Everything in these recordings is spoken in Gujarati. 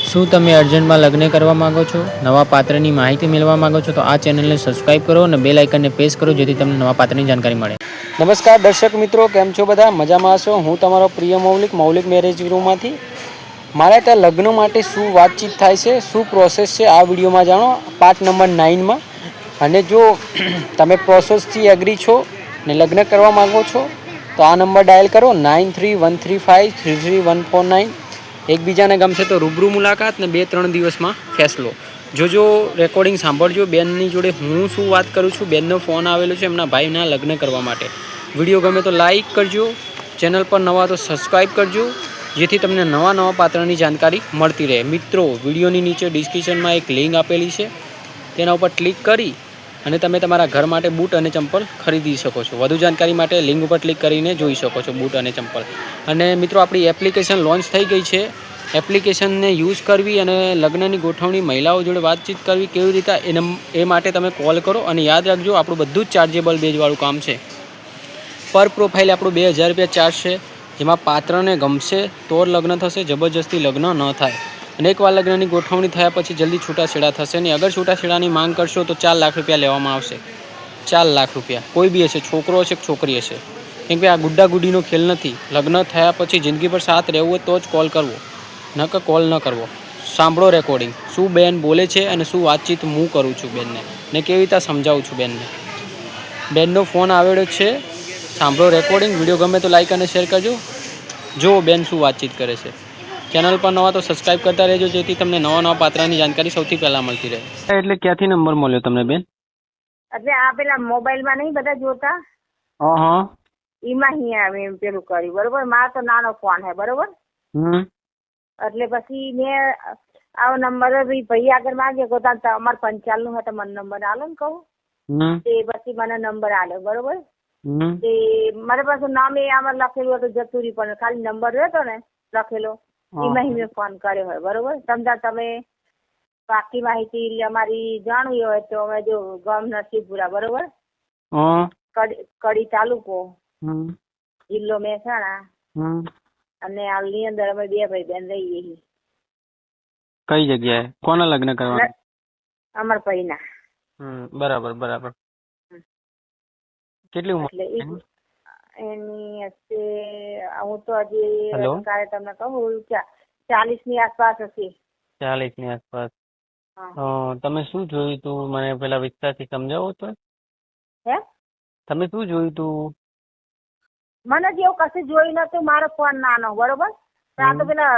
શું તમે અર્જન્ટમાં લગ્ન કરવા માંગો છો? નવા પાત્રની માહિતી મેળવવા માંગો છો? તો આ ચેનલને સબસ્ક્રાઇબ કરો અને બેલ આઇકનને પ્રેસ કરો જેથી તમને નવા પાત્રની જાણકારી મળે. નમસ્કાર દર્શક મિત્રો, કેમ છો બધા? મજામાં હશો? હું તમારો પ્રિય મૌલિક મેરેજ બ્યુરોમાંથી. મારે ત્યાં લગ્ન માટે શું વાતચીત થાય છે, શું પ્રોસેસ છે, આ વિડીયોમાં જાણો, પાર્ટ નંબર 9માં. અને જો તમે પ્રોસેસથી એગ્રી છો ને લગ્ન કરવા માંગો છો તો આ નંબર ડાયલ કરો 9313533149. એકબીજાને ગમશે તો રૂબરૂ મુલાકાત ને 2-3 દિવસમાં ફેસલો. જો રેકોર્ડિંગ સાંભળજો. બેનની જોડે હું શું વાત કરું છું, બેનનો ફોન આવેલો છે એમના ભાઈના લગ્ન કરવા માટે. વિડીયો ગમે તો લાઈક કરજો, ચેનલ પર નવા તો સબસ્ક્રાઈબ કરજો જેથી તમને નવા પાત્રની જાણકારી મળતી રહે. મિત્રો, વિડીયોની નીચે ડિસ્ક્રિપ્શનમાં એક લિંક આપેલી છે, તેના ઉપર ક્લિક કરી અને તમે તમારા ઘર માટે બૂટ અને ચંપલ ખરીદી શકો છો. વધુ જાણકારી માટે લિંક ઉપર ક્લિક કરીને જોઈ શકો છો બૂટ અને ચંપલ. અને મિત્રો, આપણી એપ્લિકેશન લોન્ચ થઈ ગઈ છે. એપ્લિકેશનને યુઝ કરવી અને લગ્નની ગોઠવણી, મહિલાઓ જોડે વાતચીત કરવી કેવી રીતે, એ માટે તમે કોલ કરો. અને યાદ રાખજો, આપણું બધું જ ચાર્જેબલ બેઝવાળું કામ છે. પર પ્રોફાઇલ આપણું 2000 રૂપિયા ચાર્જ છે, જેમાં પાત્રને ગમશે તો જ લગ્ન થશે, જબરજસ્તી લગ્ન ન થાય. અને એકવાર લગ્નની ગોઠવણી થયા પછી જલ્દી છૂટાછેડા થશે નહીં. અગર છૂટાછેડાની માંગ કરશો તો 4 લાખ રૂપિયા લેવામાં આવશે. 4 લાખ રૂપિયા. કોઈ બી હશે, છોકરો હશે કે છોકરી હશે. કેમ કે આ ગુड्डा ગુડીનો ખેલ નથી. લગ્ન થયા પછી જિંદગી પર સાથ રહેવું હોય તો જ કોલ કરવો, ન કે કોલ ન કરવો. સાંભળો રેકોર્ડિંગ, શું બેન બોલે છે અને શું વાતચીત હું કરું છું બેનને, ને કેવી રીતે સમજાવું છું બેનને. બેનનો ફોન આવેલો છે, સાંભળો રેકોર્ડિંગ. વિડીયો ગમે તો લાઈક અને શેર કરજો. જો બેન શું વાતચીત કરે છે. ચેનલ પર નવા તો સબસ્ક્રાઇબ કરતા રહેજો જેથી તમને નવા પાત્રની જાણકારી સૌથી પહેલા મળતી રહે. એટલે ક્યાંથી નંબર મળ્યો તમને બેન? એટલે આ પેલા મોબાઈલમાં નહીં બધા જોતા, હા. એમાં અહીંયા આવે એમ પેલું કર્યું, બરોબર. મારો તો નાનો ફોન હે, બરોબર. એટલે પછી મેં આવો નંબર ભાઈ આગળ માંગ્યો, કહો અમારે 55 નું હતો, મને નંબર આલો ને કહું. તે પછી મને નંબર આલ્યો, બરોબર. તે મારી પાસે નામ એ આમાં લખેલું હતું જતું રહ્યું, પણ ખાલી નંબર રહ્યો ને લખેલો, એમાં મેં ફોન કર્યો હોય, બરોબર. તમે બાકી માહિતી અમારી જાણવી હોય તો અમે જો ગામ નરસિંહપુરા, બરોબર, કડી તાલુકો, જિલ્લો મહેસાણા, અને હાલની અંદર અમે 2 ભાઈ બેન રહીએ છીએ. કઈ જગ્યાએ? કોના લગ્ન કરવાના? અમાર ભાઈના. બરાબર. કેટલી ઉંમર એની હશે, હું તો હજી કાલે તમને કહું 40 ની આસપાસ હશે. 40 ની આસપાસ. તમે શું જોયું તું, મને પેલા વિસ્તારથી સમજાવો તો. તમે શું જોયું તું? મને જેવું કશું જોયું નતું. મારો ફોન નાનો, બરોબર. આ તો પેલા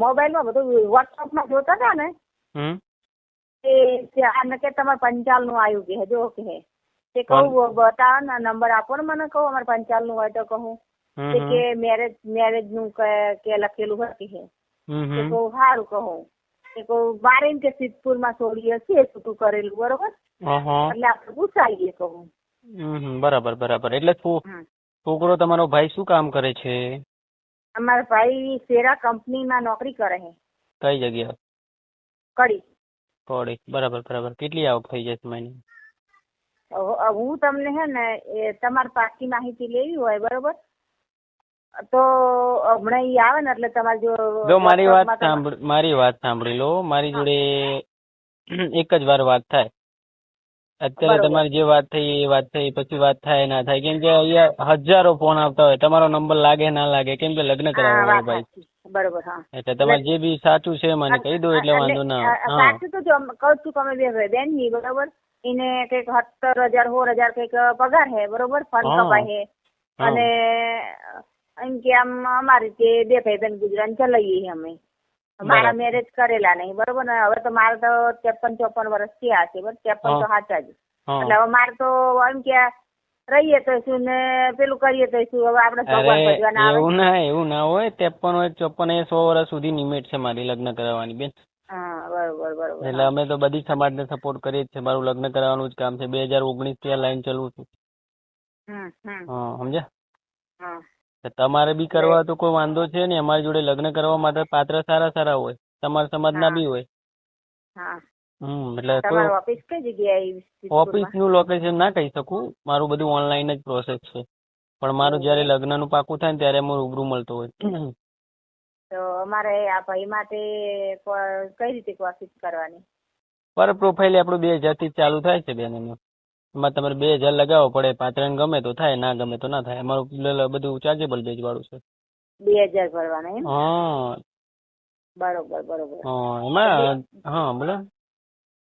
મોબાઈલમાં બધું વોટ્સઅપમાં જોતા હતા ને, કે તમારે 55 નું આવ્યું કે જો કે તે કહું બતાવો ને નંબર આપો ને મને. કહું અમારે 55 નું હોય તો કહું કે મેરેજ નું કે લખેલું હોય કે કહું સારું. કહું કે કહું બારે કે સિદ્ધપુર માં છોડીએ છીએ છૂટું કરેલું, બરોબર. એટલે આપણે પૂછાઈએ કહું. બરાબર. એટલે છોકરો તમારો ભાઈ શું કામ કરે છે? અમારા ભાઈ સેરા કંપનીમાં નોકરી કરે છે. કઈ જગ્યા? કડી. બરાબર. કેટલી આવક થઈ જશે મહિને? હું તમને હે ને તમારી પાકી માહિતી લેવી હોય, બરોબર, તો હમણાં ઈ આવે ને એટલે તમારે જો મારી વાત સાંભળી લો. મારી જોડે એક જ વાર વાત થાય. અત્યારે તમારી જે વાત થઈ એ વાત થઈ, પછી વાત થાય ના થાય, કેમ કે અહીંયા હજારો ફોન આવતા હોય. તમારો નંબર લાગે ના લાગે, કેમ કે લગ્ન કરાવવા હોય ભાઈ. બરોબર. એટલે તમારે જે બી સાચું છે મને કહી દો એટલે વાંધો ના આવે. સાચું તો જો કહું છું કે અમે 2 ભાઈ બેન ની, બરોબર. એને કઈક 17,000 16,000 કઈક પગાર હે, બરોબર. ફંડ કપાય હે. અને એમ કે આમ અમારી તે 2 ભાઈ બેન ગુજરાન ચલાવીએ અમે. મારા મેરેજ કરેલા નહીં, બરોબર ને. હવે તો મારે તો 53-54 વર્ષ થયા છે, બસ. 53 તો સાચા જ. એટલે હવે મારે તો એમ કે રહીએ તો શું ને પેલું કરીએ તો શું, હવે આપણે ભગવાન ભજવાના આવે. એવું ના હોય. 53 હોય 54 100 વર્ષ સુધી નિમિટ છે મારી લગ્ન કરાવવાની બેન. બરોબર. એટલે અમે તો બધી સમાજને સપોર્ટ કરીએ જ છે. મારું લગ્ન કરાવવાનું જ કામ છે. 2019 થી લાઈન ચલાવું છું. સમજ્યા? તમારે બી કરવા તો કોઈ વાંધો છે ને. અમારી જોડે લગ્ન કરવા માટે પાત્ર સારા હોય, તમારા સમાજના બી હોય. એટલે ઓફિસ કઈ જગ્યાએ? ઓફિસ નું લોકેશન ના કહી શકું. મારું બધું ઓનલાઈન જ પ્રોસેસ છે. પણ મારું જયારે લગ્ન નું પાકું થાય ને ત્યારે હું રૂબરૂ મળતો હોય. તો અમારે આ ભાઈ માટે કઈ રીતે કોશિશ કરવાની? પર પ્રોફાઇલ આપણું 2000 થી ચાલુ થાય છે બેન. એમાં તમારે 2000 લગાવવો પડે. પાત્રને ગમે તો થાય, ના ગમે તો ના થાય. અમારું બધું ચાર્જેબલ બેઝ વાળું છે. 2000 ભરવાના એમ? હા બરોબર. હા એમાં હા બોલો.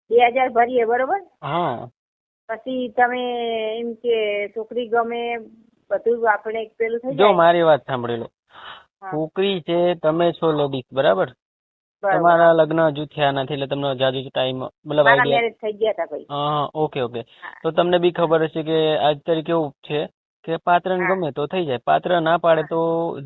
2000 ભરીએ બરોબર. હા પછી તમે એમ કે છોકરી ગમે બધું આપણે પેલું થઈ જો જાય. મારી વાત સાંભળી લો. હા, છોકરી છે, તમે છો લેડીઝ, બરાબર? બરોબર. તમારા લગ્ન હજુ થયા નથી એટલે તમને જાજુ ટાઈમ મતલબ મારા આઈડિયા. મેરેજ થઈ ગયા હતા ભાઈ. હા ઓકે. હા, તો તમને બી ખબર હશે કે આજ તારીખ કેવું છે કે પાત્રને હા, ગમે તો થઈ જાય, પાત્ર ના પાડે હા. તો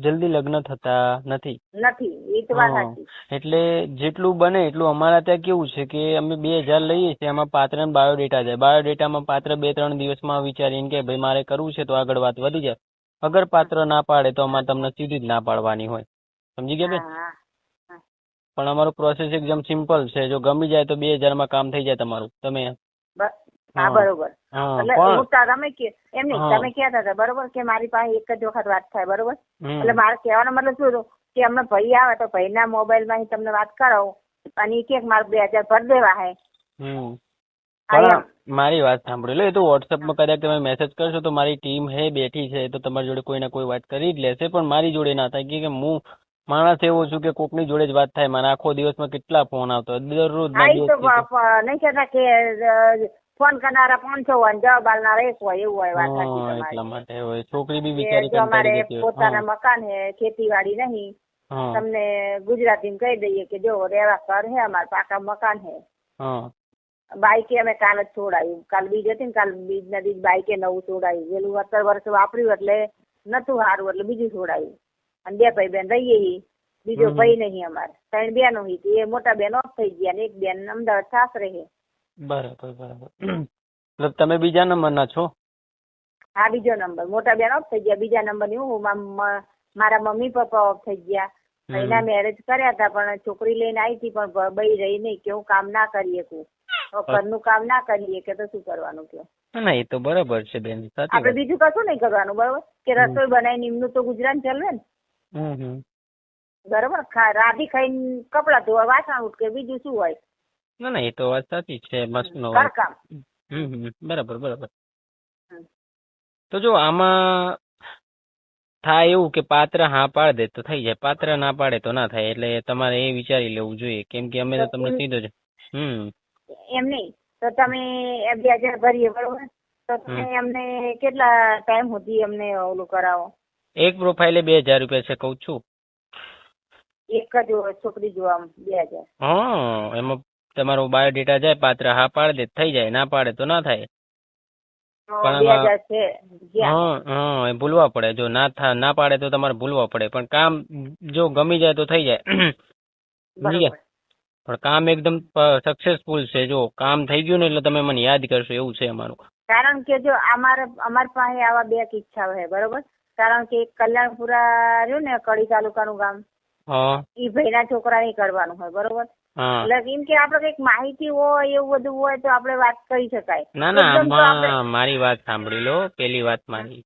જલ્દી લગ્ન થતા નથી. નથી, એ તો વાત હા સાચી. એટલે જેટલું બને એટલું અમારા ત્યાં કેવું છે કે અમે 2000 લઈએ છીએ. એમાં પાત્રને બાયોડેટા જાય. બાયોડેટામાં પાત્ર 2-3 દિવસમાં વિચારીને કે ભાઈ મારે કરવું છે તો આગળ વાત વધી જાય. અગર પાત્ર ના પાડે તો અમારે તમને સીધી જ ના પાડવાની હોય. સમજી ગયા બેન? હા, હા, પણ અમારું પ્રોસેસ એકદમ સિમ્પલ છે. જો ગમી જાય તો 2000 માં કામ થઈ જાય તમારું. તમે હા, હા બરોબર. હા એટલે પણ હું તમે એમ નહીં, હા તમે કહેતા હતા બરોબર કે મારી પાસે એક જ વખત વાત થાય બરોબર. હમ એટલે મારે કહેવાનો મતલબ શું હતો કે અમને ભાઈ આવે તો ભાઈના મોબાઈલમાં તમને વાત કરાવો અને એ કે મારે 2000 ભરી દેવા હે. હમ હા પણ એમ. મારી વાત સાંભળી લો. એ તો વોટ્સઅપમાં કદાચ તમે મેસેજ કરશો તો મારી ટીમ હે બેઠી છે તો તમારી જોડે કોઈ ના કોઈ વાત કરી જ લેશે. પણ મારી જોડે ના થાય કે હું માણસ એવો છું કે કોકની જોડે જ વાત થાય. મને આખો દિવસમાં કેટલા ફોન આવતો હોય, દરરોજ ના હા, એ 2 તો થી તો. નહીં કહેતા કે ફોન કરનારા 500 હોય ને જવાબ આલનારા 1 હોય, એવું હોય. વાત સાચી હા એટલા તમારી. માટે હોય. છોકરી બી કે બિચારી જો કંટાળી અમારે જતી હોય. પોતાના મકાન હે, ખેતીવાડી નહીં, હા તમને ગુજરાતીમાં કહી દઈએ કે જો રેવા ઘર હે, અમારે પાકા મકાન હે. હા બાઈકે અમે કાલ જ છોડાયું. કાલ બીજ હતી ને, કાલ બીજના દિવસ બાઈકે નવું છોડાયું. પેલું 17 વર્ષ વાપર્યું એટલે નતું સારું એટલે બીજું છોડાયું. અને 2 ભાઈ બેન રહીએ છીએ. બીજો ભાઈ નહીં અમારે. 3 બહેનો હતી. એ મોટા બેન ઓફ થઈ ગયા ને એક બેન અમદાવાદ સાસરે છે. બરાબર. મતલબ તમે બીજા નંબરના છો? હા, બીજો નંબર. મોટા બેન ઓફ થઈ ગયા. બીજા નંબરની હું. મારા મમ્મી પપ્પા ઓફ થઈ ગયા. ભાઈના મેરેજ કર્યા હતા પણ છોકરી લઈને આવી હતી પણ બઈ રહી નહીં કે હું કામ ના કરી શકું. ઘરનું કામ ના કરીએ કે તો શું કરવાનું કયો? ના એ તો બરાબર છે બેન, સાચી આપણે વાત. બીજું કશું નહીં કરવાનું બરોબર કે રસોઈ બનાવીને એમનું તો ગુજરાન ચાલવે ને. બરોબર. રાધી ખાઈને કપડાં ધોવા, વાસણ ઉટકે, બીજું શું હોય? ના એ તો વાત સાચી છે. મસ્ત નો ઘર વાત. કામ. બરાબર. તો જો આમાં થાય એવું કે પાત્ર હા પાડ દે તો થઈ જાય, પાત્ર ના પાડે તો ના થાય. એટલે તમારે એ વિચારી લેવું જોઈએ. કેમ કે અમે તો તમને સીધો જ એમ નહીં તો તમે 2000 ભરીએ બરોબર. તો તમે અમને કેટલા ટાઈમ સુધી અમને ઓલું કરાવો? એક પ્રોફાઇલે 2000 રૂપિયા છે કઉ છું. એક જ છોકરી જોવા 2000? હા એમાં તમારો બાયોડેટા જાય, પાત્ર હા પાડે દે થઈ જાય, ના પાડે તો ના થાય. તો પણ 2000 છે જ્યાં. હા એ ભૂલવા પડે. જો ના પાડે તો તમારે ભૂલવા પડે. પણ કામ જો ગમી જાય તો થઈ જાય. સમજી ગયા? બરોબર. પણ કામ એકદમ સક્સેસફુલ છે. જો કામ થઈ ગયું ને એટલે તમે મને યાદ કરશો એવું છે અમારું. કારણ કે જો અમારી પાસે આવા 2 કિસ્સા છે બરોબર. કારણ કે એક કલ્યાણપુરા રહ્યું ને કડી તાલુકાનું ગામ, હા એ ભાઈના છોકરાને કરવાનું હોય બરોબર. હા એટલે એમ કે આપણે કઈક માહિતી હોય એવું બધું હોય તો આપણે વાત કરી શકાય. ના એકદમ તો આપણે આમાં મારી વાત સાંભળી લો. પેલી વાત મારી,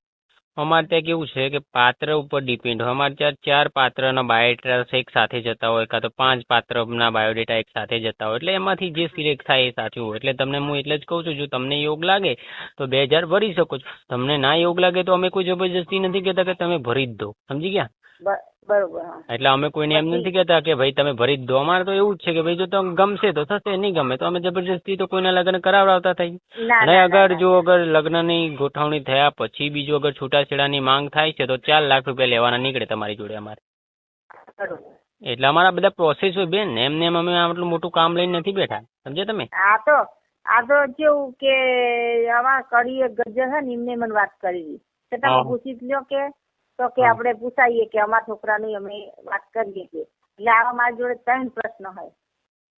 અમારે ત્યાં કેવું છે કે પાત્ર ઉપર ડિપેન્ડ હોય. અમારે ત્યાં 4 પાત્રના બાયોડેટા એક સાથે જતા હોય, કાં તો 5 પાત્રના બાયોડેટા એક સાથે જતા હોય. એટલે એમાંથી જે સિલેક્ટ થાય એ સાચું હોય. એટલે તમને હું એટલે જ કહું છું, જો તમને યોગ લાગે તો 2000 ભરી શકો છો. તમને ના યોગ લાગે તો અમે કોઈ જબરજસ્તી નથી કહેતા કે તમે ભરી જ દો. સમજી ગયા? બરોબર. હા. એટલે અમે કોઈને એમ નથી કહેતા કે ભાઈ તમે ભરી જ દો. અમારે તો એવું જ છે કે ભાઈ જો તમને ગમશે તો થશે, નહીં ગમે તો અમે જબરજસ્તી તો કોઈના લગ્ન કરાવડાવતા થઈ. અને અગર લગ્નની ગોઠવણી થયા પછી બીજું અગર છૂટાછેડાની માંગ થાય છે તો 4 લાખ રૂપિયા લેવાના નીકળે તમારી જોડે અમારે. એટલે અમારા બધા પ્રોસેસ હોય બેન. એમને એમ અમે આટલું મોટું કામ લઈને નથી બેઠા. સમજ્યા તમે? આ તો કેવું કે આમાં કડી ગજ્જર છે ને એમને મને વાત કરી કે તમે પૂછી લ્યો કે તો કે આપણે પૂછાઈએ કે અમારા છોકરાની અમે વાત કરીએ કે. એટલે આવા મારી જોડે 3 પ્રશ્ન હોય.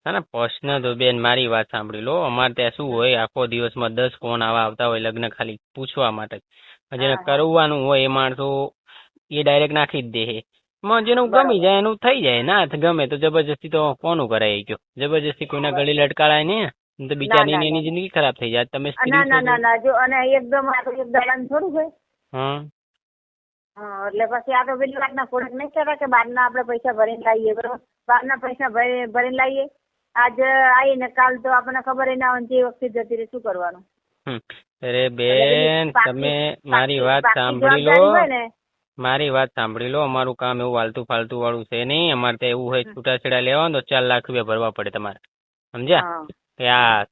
ના પ્રશ્ન તો બેન મારી વાત સાંભળી લો. અમારે ત્યાં શું હોય, આખો દિવસમાં 10 ફોન આવતા હોય લગ્ન ખાલી પૂછવા માટે. જેને કરવાનું હોય એ માણસો એ ડાયરેક્ટ નાખી જ દે. જેનું ગમી જાય એનું થઈ જાય, ના ગમે તો જબરજસ્તી તો કોનું કરાય ગયો. જબરજસ્તી કોઈના ગળે લટકાળાય નહીં તો બિચારીની એની જિંદગી ખરાબ થઈ જાય. તમે સ્ત્રી છો ના જો અને એકદમ એક દલાન થોડું હોય. હા, એટલે પછી આ તો પેલી વાતના થોડાક નહીં કહેતા કે બહારના આપણે પૈસા ભરીને લાવીએ, બરોબર? બહારના પૈસા ભરીને લાવીએ, આજે આવીને કાલ તો આપણને ખબર ના હોય જે વખતે જતી રહે, શું કરવાનું? અરે બેન, તમે મારી વાત સાંભળી લો, મારી વાત સાંભળી લો. અમારું કામ એવું આલતું ફાલતું વાળું છે નહીં. અમારે તો એવું હોય છૂટાછેડા લેવાનું તો 4 લાખ રૂપિયા ભરવા પડે તમારે, સમજ્યા? કે આ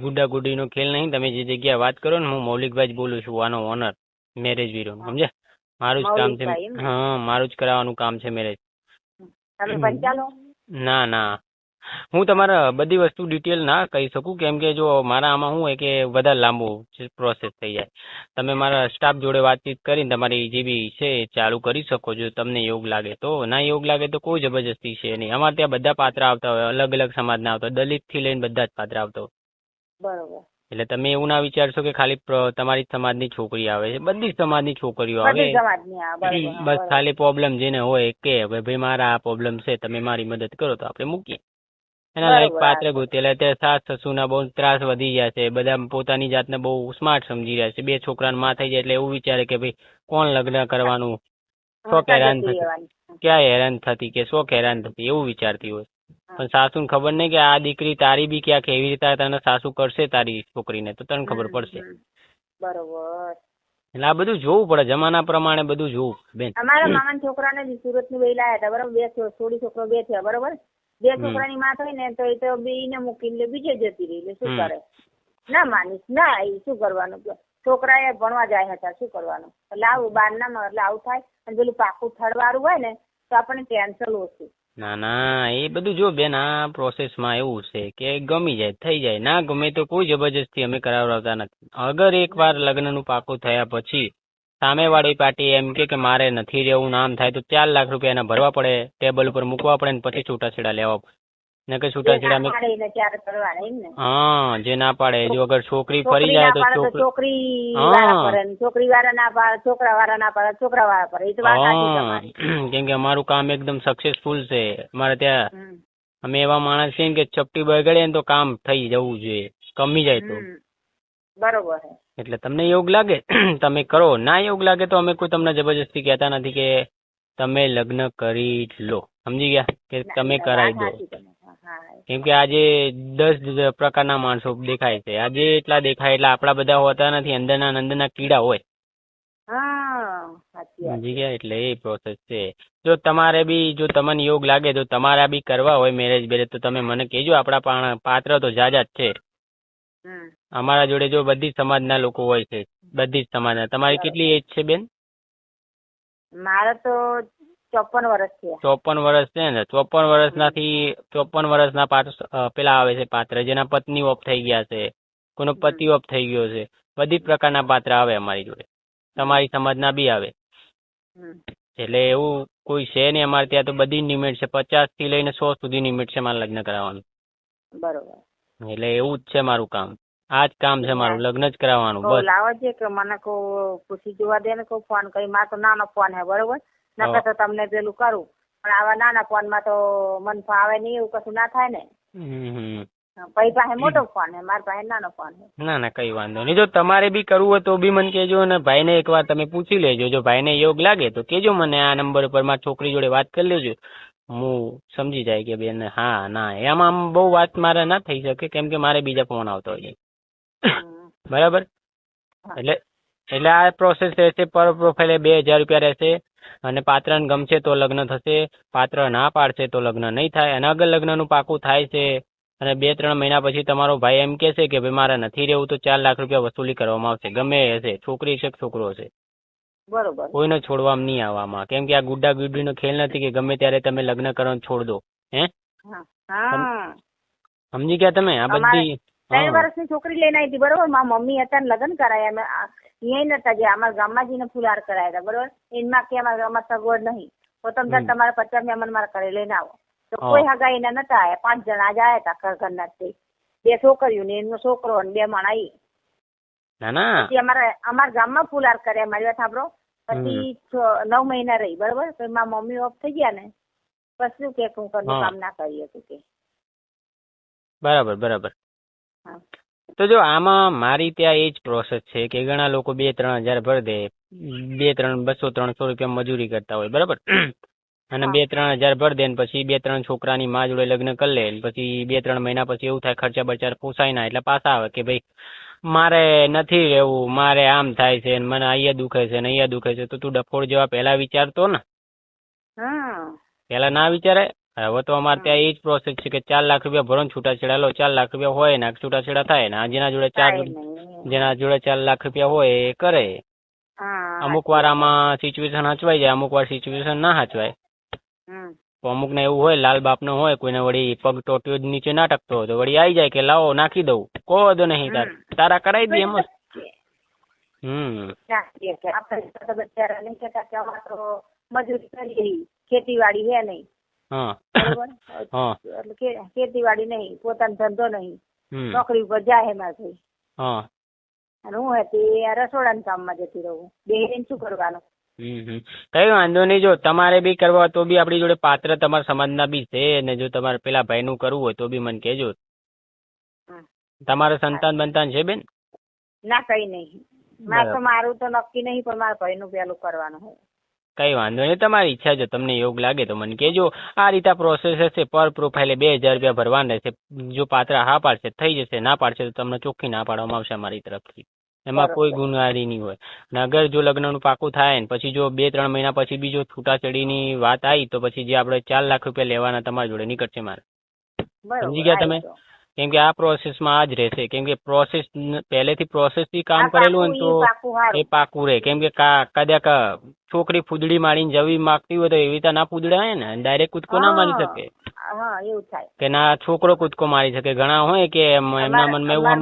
ગુડા ગુડી નો ખેલ નહીં. તમે જે જગ્યાએ વાત કરો ને, હું મૌલિકભાઈ જ બોલું છું, આનો ઓનર મેરેજ બ્યુરો, સમજ્યા? મારું જ કામ છે. હા, મારું જ કરાવવાનું કામ છે મેરેજ. ના ના, હું તમારા બધી વસ્તુ ડિટેલ ના કહી શકું, કેમ કે જો મારા આમાં શું હોય કે વધારે લાંબુ પ્રોસેસ થઈ જાય. તમે મારા સ્ટાફ જોડે વાતચીત કરીને તમારી જે બી છે ચાલુ કરી શકો છો, તમને યોગ લાગે તો. ના યોગ લાગે તો કોઈ જબરજસ્તી છે નહીં. અમારે ત્યાં બધા પાત્ર આવતા હોય, અલગ અલગ સમાજના આવતા હોય, દલિત થી લઈને બધા જ પાત્ર આવતા હોય. બરોબર. એટલે તમે એવું ના વિચારશો કે ખાલી તમારી સમાજની છોકરી આવે છે, બધી સમાજની છોકરીઓ આવે. બસ ખાલી પ્રોબ્લેમ જેને હોય કે ભાઈ મારા આ પ્રોબ્લેમ છે, તમે મારી મદદ કરો તો આપણે મૂકીએ. એના લાયક પાત્ર ગોતેલા. ત્યાં સાસ સસુના બહુ ત્રાસ વધી ગયા છે. બધા પોતાની જાતને બહુ સ્માર્ટ સમજી રહ્યા છે. 2 છોકરાને માં થઈ જાય એટલે એવું વિચારે કે ભાઈ કોણ લગ્ન કરવાનું, શોખ હેરાન થતી, ક્યાં હેરાન થતી કે શોખ હેરાન થતી, એવું વિચારતી હોય. પણ સાસુને ખબર નહીં કે આ દીકરી તારી બી ક્યાંક એવી રીતે તને સાસુ કરશે તારી છોકરીને, તો તને ખબર પડશે. બરોબર. એટલે આ બધું જોવું પડે, જમાના પ્રમાણે બધું જોવું બેન. અમારા મામા છોકરાને સુરત ની વહી લાયા હતા, બરોબર? 2 છોડી છોકરો 2 થયા, બરોબર? 2 છોકરાની માં થઈ ને તો એ તો બેને મૂકીને બીજે જતી રહી. એટલે શું કરે? ના માનીશ ના, એ શું કરવાનું? છોકરા એ ભણવા જાય હતા, શું કરવાનું? એટલે આવું બારનામાં એટલે આવું થાય. અને પેલું પાકું થડવાળું હોય ને તો આપણને ટેન્શન ઓછું. ના ના, એ બધું જો બેન, આ પ્રોસેસમાં એવું છે કે ગમી જાય થઈ જાય, ના ગમે તો કોઈ જબરજસ્તી અમે કરાવતા નથી. અગર એકવાર લગ્નનું પાકું થયા પછી સામેવાળી પાર્ટી એમ કે મારે નથી રહેવું, નામ થાય તો 4 લાખ રૂપિયા એના ભરવા પડે, ટેબલ ઉપર મૂકવા પડે ને પછી છૂટાછેડા લેવા પડે. ને કે છૂટાછેડા હા, જે ના પાડે. જો અગર છોકરી ફરી જાય તો છોકરી વાળા ના પાડે, છોકરા વાળા ના પાડે, છોકરા વાળા પાડે. કેમ કે અમારું કામ એકદમ સક્સેસફુલ છે. અમારે ત્યાં અમે એવા માણસ છીએ કે ચપટી બગડે ને તો કામ થઈ જવું જોઈએ, કમી જાય તો. બરોબર. એટલે તમને યોગ લાગે તમે કરો, ના યોગ લાગે તો અમે કોઈ તમને જબરજસ્તી કહેતા નથી કે તમે લગ્ન કરી લો, સમજી ગયા? કે તમે કરાવી દો. કેમ કે આજે 10 પ્રકારના માણસો દેખાય છે. આજે એટલા દેખાય એટલે આપડા બધા હોતા નથી, અંદરના કીડા હોય, સમજી ગયા? એટલે એ પ્રોસેસ છે. જો તમારે બી, જો તમને યોગ લાગે તો તમારા બી કરવા હોય મેરેજ બેરેજ તો તમે મને કહેજો. આપડા પાત્ર તો જાજા જ છે અમારા જોડે. જો બધી સમાજના લોકો હોય છે, બધી જ સમાજના. તમારી કેટલી એજ છે બેન? મારે તો 54 વર્ષ છે. 54 વર્ષ છે ને? 54 વર્ષના પેલા આવે છે પાત્ર, જેના પત્ની ઓફ થઈ ગયા છે, કોઈનો પતિ ઓફ થઈ ગયો છે. બધી પ્રકારના પાત્ર આવે અમારી જોડે, તમારી સમાજના બી આવે. એટલે એવું કોઈ છે નહીં અમારે ત્યાં. તો બધી લિમિટ છે, 50 થી લઈને 100 સુધી લિમિટ છે મારે લગ્ન કરાવવાનું. બરોબર. એટલે એવું જ છે મારું કામ. આ જ કામ છે મારું, લગ્ન જ કરાવવાનું. બસ લાવો છે કે મને કો પૂછી જોવા દે ને, કોઈ ફોન કરી. મારો તો નાનો ફોન હે, બરોબર? નકર તો તમને પેલું કરું, પણ આવા નાના ફોન માં તો મન ફાવે નહીં, એવું કશું ના થાય ને. ભાઈ પાસે મોટો ફોન હે, મારા પાસે નાનો ફોન હે. ના ના, કઈ વાંધો નહીં. જો તમારે બી કરવું હોય તો બી મને કહેજો, અને ભાઈને એકવાર તમે પૂછી લેજો. જો ભાઈને યોગ લાગે તો કહેજો મને, આ નંબર ઉપર મારી છોકરી જોડે વાત કરી લેજો. હું સમજી જાય કે બેન હા ના, એમાં બહુ વાત મારે ના થઈ શકે, કેમ કે મારે બીજા ફોન આવતો હોય. બરાબર? એટલે આ પ્રોસેસ રહેશે. પર પ્રોફાઇલ 2000 રૂપિયા રહેશે. અને પાત્રને ગમશે તો લગ્ન થશે, પાત્ર ના પાડશે તો લગ્ન નહીં થાય. અને અગર લગ્નનું પાકું થાય છે અને 2-3 મહિના પછી તમારો ભાઈ એમ કહેશે કે ભાઈ મારે નથી રહેવું, તો 4 લાખ રૂપિયા વસૂલી કરવામાં આવશે. ગમે હશે, છોકરી છે કે છોકરો હશે, બરોબર. કોઈને છોડવામાં નહીં આવવામાં. કેમ કે આ ગુड्डा ગુड्डीનો ખેલ નથી કે ગમે ત્યારે તમે લગ્ન કરો છોડ દો. સમજી ગયા તમે? આ બધી 3 વર્ષની છોકરી લઈને આવી હતી, બરોબર? મારા મમ્મી હતા ને લગ્ન કરાયા અહીંયા નતા, જે અમારા ગામમાં જઈને ફુલાર કરાયા હતા, બરોબર? એમાં કે અમારા સગવડ નહીં, તો તમે તમારા 50 મહેમાન મારા ઘરે લઈને આવો. તો કોઈ હગાઈ ના નતા આયા, 5 જણા જ આયા હતા ઘરના. 2 છોકરીઓ ને એમનો છોકરો અને 2 માણા આવી. પછી અમારા ગામમાં ફુલાર કર્યા. મારી વાત સાંભળો. પછી 9 મહિના રહી, બરોબર? તો મારા મમ્મી ઓફ થઈ ગયા ને, પછી કે હું ઘરનું કામ ના કરી હતું કે. બરાબર. તો જો આમાં મારી ત્યાં એ જ પ્રોસેસ છે કે ઘણા લોકો 2-3 હજાર ભરી દે, 200-300 રૂપિયા મજૂરી કરતા હોય, બરાબર. અને 2-3 હજાર ભરી દે ને પછી 2-3 છોકરાની માં જોડે લગ્ન કરી લે, પછી 2-3 મહિના પછી એવું થાય ખર્ચા બચાર પોસાય ના, એટલે પાછા આવે કે ભાઈ મારે નથી રહેવું, મારે આમ થાય છે, મને અહીંયા દુખે છે ને અહીંયા દુખે છે. તો તું ડફોડ જેવા પહેલા વિચારતો ને, પેલા ના વિચારે. હવે તો અમારે ત્યાં એ જ પ્રોસેસ છે કે 4 લાખ રૂપિયા ભરો ને છૂટાછેડા લો. 4 લાખ રૂપિયા હોય ને છૂટાછેડા થાય ને જેના જોડે 4 લાખ રૂપિયા હોય એ કરે. અમુક વાર આમાં સિચ્યુએશન હચવાઈ જાય, અમુક વાર સિચ્યુએશન ના હચવાય. તો અમુક ને એવું હોય, લાલ બાપ નો હોય, કોઈને વળી પગ ટોટ્યો જ નીચે ના ટકતો હોય તો વળી આવી જાય કે લાવો નાખી દઉં, કોઈ વાંધો નહીં, તારા કરાવી દે એમ જ. મજૂરી કરી ખેતીવાડી હે નહીં, ખેતીવાડી નહીં, પોતાનો ધંધો નહીં, નોકરી ઉપર જાય મારે ભાઈ. અને હું હતી રસોડાના કામમાં જતી રહું, બેહીને શું કરવાનું. કઈ વાંધો નહીં. જો તમારે બી કરવા તો બી આપણી જોડે પાત્ર તમારા સમાજના બી છે, ને જો તમારે પેલા ભાઈ નું કરવું હોય તો બી મને કહેજો. તમારે સંતાન બંતાન છે બેન? ના કઈ નહીં, મારું તો નક્કી નહીં, પણ મારા ભાઈ નું પેલું કરવાનું હોય. કઈ વાંધો નહીં, તમારી ઈચ્છા. જો તમને યોગ લાગે તો મને કહેજો. આ રીતે પ્રોસેસ હશે. પર પ્રોફાઇલે 2000 રૂપિયા ભરવાના રહેશે. જો પાત્ર હા પાડશે થઈ જશે, ના પાડશે તો તમને ચોખ્ખી ના પાડવામાં આવશે મારી તરફથી. એમાં કોઈ ગુનારી નહીં હોય. ને અગર જો લગ્નનું પાકું થાય ને પછી જો 2-3 મહિના પછી બીજો છૂટાછેડીની વાત આવી તો પછી જે આપણે 4 લાખ રૂપિયા લેવાના તમારી જોડે નીકળશે મારે. સમજી ગયા તમે? કેમ કે આ પ્રોસેસમાં આ જ રહેશે. કેમ કે પ્રોસેસ પહેલેથી પ્રોસેસથી કામ કરેલું હોય ને તો એ પાકું રહે. કેમ કે કદાચ છોકરી ફૂદડી મારીને જવી માંગતી હોય તો એવી રીતે ના ફૂદડાય ને, ડાયરેક્ટ કૂદકો ના મારી શકે કે ના છોકરો કૂદકો મારી શકે. ઘણા હોય કે એમના મનમાં એવું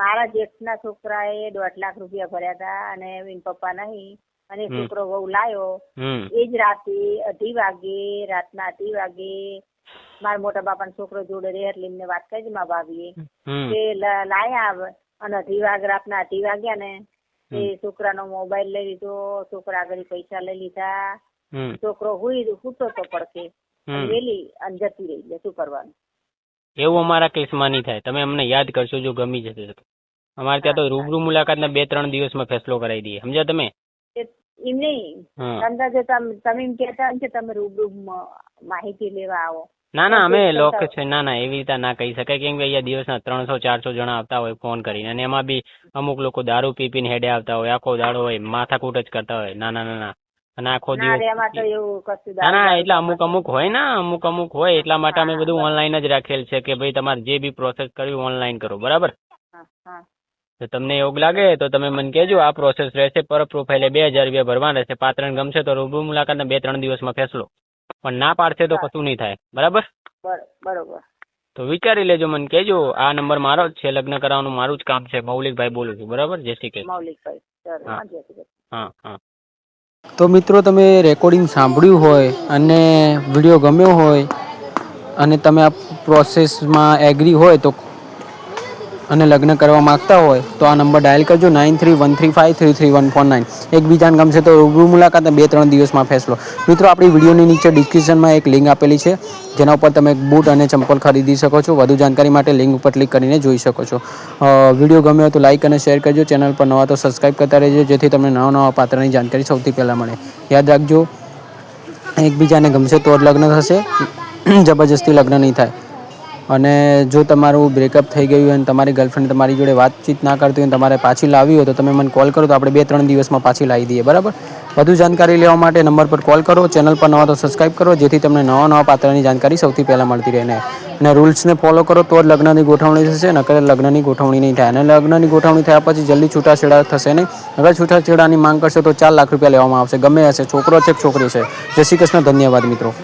મારા જેઠના છોકરાએ 1.5 લાખ રૂપિયા ભર્યા હતા અને એના પપ્પા નહીં, અને છોકરો વહુ લાયો એ જ રાતે 2:30 વાગે, રાતના 2:30 વાગે મારા મોટા બાપા છોકરો જોડે રે એટલે એમને વાત કરી મારા ભાભીએ કે લાયા. અને 2:30 વાગે, રાતના 2:30 વાગ્યા ને એ છોકરાનો મોબાઈલ લઈ લીધો, છોકરા આગળ પૈસા લઈ લીધા, છોકરો સૂતો તો પડકે વેલી અને જતી રહી. એટલે શું કરવાનું? એવું અમારા કેસમાં નહીં થાય. તમે અમને યાદ કરશો જો ગમી જશે તો. અમારે ત્યાં તો રૂબરૂ મુલાકાતના 2-3 દિવસમાં ફેસલો કરાવી દઈએ. સમજ્યા તમે? એમ નહીં, અંદાજે તમે એમ કહેતા કે તમે રૂબરૂ માહિતી લેવા આવો. ના અમે લોકો છે. ના એવી રીતે ના કહી શકાય. કેમ કે અહીંયા દિવસના 300-400 જણા આવતા હોય ફોન કરીને, અને એમાં બી અમુક લોકો દારૂ પીને હેડે આવતા હોય, આખો દાડો હોય માથાકૂટ જ કરતા હોય. ના અને આખો દિવસ ના એટલે અમુક હોય ને, અમુક હોય. એટલા માટે અમે બધું ઓનલાઈન જ રાખેલ છે કે ભાઈ તમારે જે બી પ્રોસેસ કરવી ઓનલાઈન કરો, બરાબર? તો તમને યોગ લાગે તો તમે મને કહેજો. આ પ્રોસેસ રહેશે. પર પ્રોફાઇલે 2000 રૂપિયા ભરવાના રહેશે. પાત્રને ગમશે તો રૂબરૂ મુલાકાતના 2-3 દિવસમાં ફેસલો. પણ ના પાડશે તો કશું નહીં થાય, બરાબર? બરોબર. તો વિચારી લેજો, મને કહેજો. આ નંબર મારો જ છે, લગ્ન કરાવવાનું મારું જ કામ છે. મૌલિકભાઈ બોલું છું, બરાબર? જય શ્રી કૃષ્ણ. હા. તો મિત્રો તમે રેકોર્ડિંગ સાંભળ્યું હોય અને વિડીયો ગમ્યો હોય અને તમે આ પ્રોસેસમાં એગ્રી હોય તો અને લગ્ન કરવા માંગતા હોય તો આ નંબર ડાયલ કરજો 9313533149. એકબીજાને ગમશે તો રૂબરૂ મુલાકાત 2-3 દિવસમાં ફેસલો. મિત્રો આપણી વિડીયોની નીચે ડિસ્ક્રિપ્શનમાં એક લિંક આપેલી છે જેના ઉપર તમે બૂટ અને ચંપલ ખરીદી શકો છો. વધુ જાણકારી માટે લિંક ઉપર ક્લિક કરીને જોઈ શકો છો. વિડીયો ગમ્યો તો લાઇક અને શેર કરજો. ચેનલ પર નવા તો સબસ્ક્રાઈબ કરતા રહેજો જેથી તમને નવા પાત્રની જાણકારી સૌથી પહેલાં મળે. યાદ રાખજો, એકબીજાને ગમશે તો જ લગ્ન થશે, જબરજસ્તી લગ્ન નહીં થાય. અને જો તમારું બ્રેકઅપ થઈ ગયું હોય અને તમારી ગર્લફ્રેન્ડ તમારી જોડે વાતચીત ના કરતી હોય અને તમારે પાછી લાવવી હોય તો તમે મને કોલ કરો તો આપણે 2-3 દિવસમાં પાછી લાવી દઈએ, બરાબર? વધુ જાણકારી લેવા માટે નંબર પર કોલ કરો. ચેનલ પર નવા તો સબસ્ક્રાઈબ કરો જેથી તમને નવા પાત્રની જાણકારી સૌથી પહેલાં મળતી રહે. અને રૂલ્સને ફોલો કરો તો જ લગ્નની ગોઠવણી થશે, નકર લગ્નની ગોઠવણી નહીં થાય. અને લગ્નની ગોઠવણી થયા પછી જલ્દી છૂટાછેડા થશે નહીં. અગર છૂટાછેડાની માંગ કરશે તો 4 લાખ રૂપિયા લેવામાં આવશે. ગમે હશે, છોકરો છે કે છોકરી છે. જય શ્રી કૃષ્ણ. ધન્યવાદ મિત્રો.